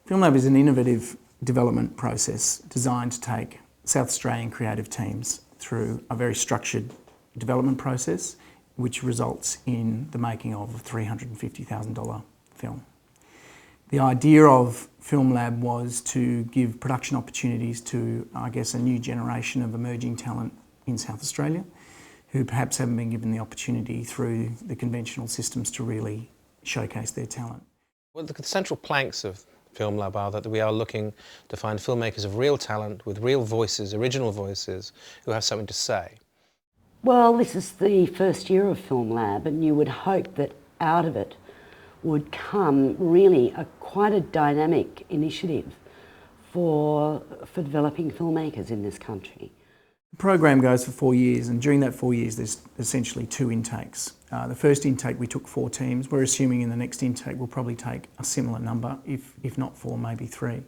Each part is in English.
FilmLab is an innovative development process designed to take South Australian creative teams through a very structured development process which results in the making of a $350,000 film. The idea of FilmLab was to give production opportunities to, I guess, a new generation of emerging talent in South Australia who perhaps haven't been given the opportunity through the conventional systems to really showcase their talent. Well, the central planks of FilmLab are that we are looking to find filmmakers of real talent with real voices, original voices, who have something to say. Well, this is the first year of FilmLab, and you would hope that out of it would come really quite a dynamic initiative for developing filmmakers in this country. The program goes for 4 years, and during that 4 years there's essentially 2 intakes. The first intake we took 4 teams. We're assuming in the next intake we'll probably take a similar number, if not 4, maybe 3.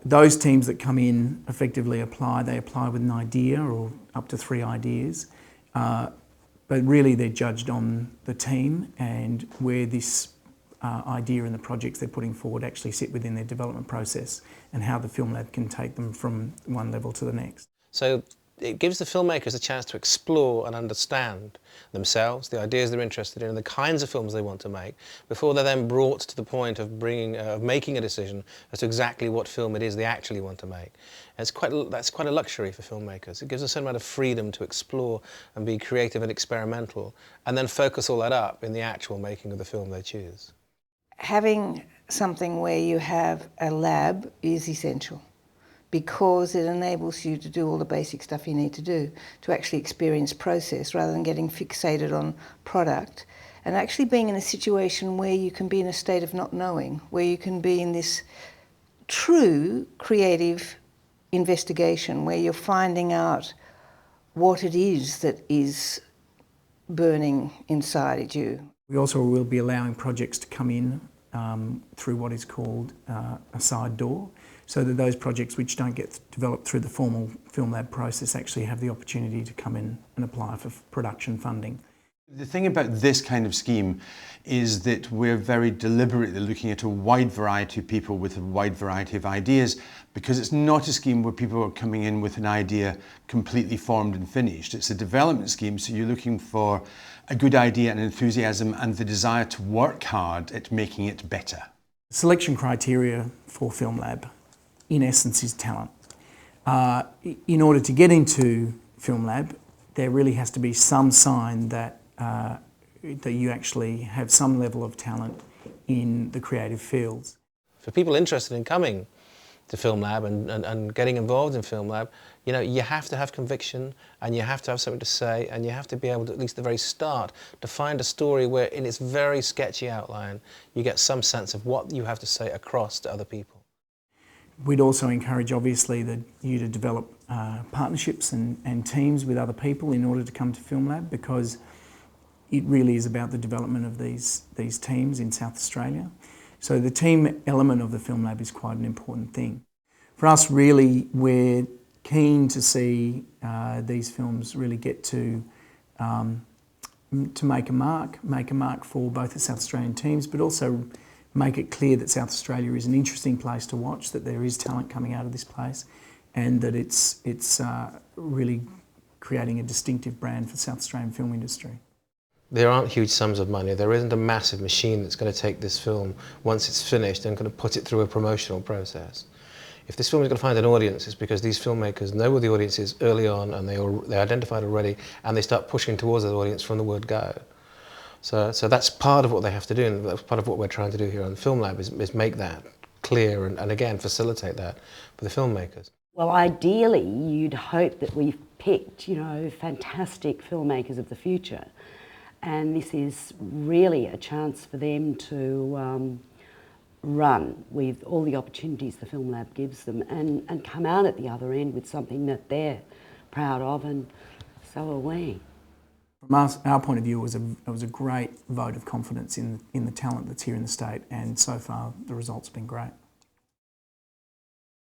Those teams that come in effectively apply. They apply with an idea or up to 3 ideas, but really they're judged on the team and where this idea and the projects they're putting forward actually sit within their development process and how the FilmLab can take them from one level to the next. So it gives the filmmakers a chance to explore and understand themselves, the ideas they're interested in, and the kinds of films they want to make, before they're then brought to the point of making a decision as to exactly what film it is they actually want to make. And that's quite a luxury for filmmakers. It gives a certain amount of freedom to explore and be creative and experimental, and then focus all that up in the actual making of the film they choose. Having something where you have a lab is essential, because it enables you to do all the basic stuff you need to do to actually experience process rather than getting fixated on product, and actually being in a situation where you can be in a state of not knowing, where you can be in this true creative investigation where you're finding out what it is that is burning inside you. We also will be allowing projects to come in through what is called a side door, so that those projects which don't get developed through the formal FilmLab process actually have the opportunity to come in and apply for production funding. The thing about this kind of scheme is that we're very deliberately looking at a wide variety of people with a wide variety of ideas, because it's not a scheme where people are coming in with an idea completely formed and finished. It's a development scheme, so you're looking for a good idea and enthusiasm and the desire to work hard at making it better. Selection criteria for FilmLab, in essence, is talent. In order to get into FilmLab, there really has to be some sign that you actually have some level of talent in the creative fields. For people interested in coming to FilmLab and getting involved in FilmLab, you know, you have to have conviction, and you have to have something to say, and you have to be able to, at least at the very start, to find a story where in its very sketchy outline you get some sense of what you have to say across to other people. We'd also encourage, obviously, you to develop partnerships and teams with other people in order to come to FilmLab, because it really is about the development of these teams in South Australia. So the team element of the FilmLab is quite an important thing. For us, really, we're keen to see these films really get to make a mark for both the South Australian teams, but also make it clear that South Australia is an interesting place to watch, that there is talent coming out of this place, and that it's really creating a distinctive brand for the South Australian film industry. There aren't huge sums of money. There isn't a massive machine that's going to take this film once it's finished and going to put it through a promotional process. If this film is going to find an audience, it's because these filmmakers know where the audience is early on, and they identified already, and they start pushing towards that audience from the word go. So that's part of what they have to do, and that's part of what we're trying to do here on FilmLab is make that clear and again facilitate that for the filmmakers. Well, ideally you'd hope that we've picked, you know, fantastic filmmakers of the future, and this is really a chance for them to run with all the opportunities the FilmLab gives them and come out at the other end with something that they're proud of, and so are we. From our point of view, it was a great vote of confidence in the talent that's here in the state, and so far the results have been great.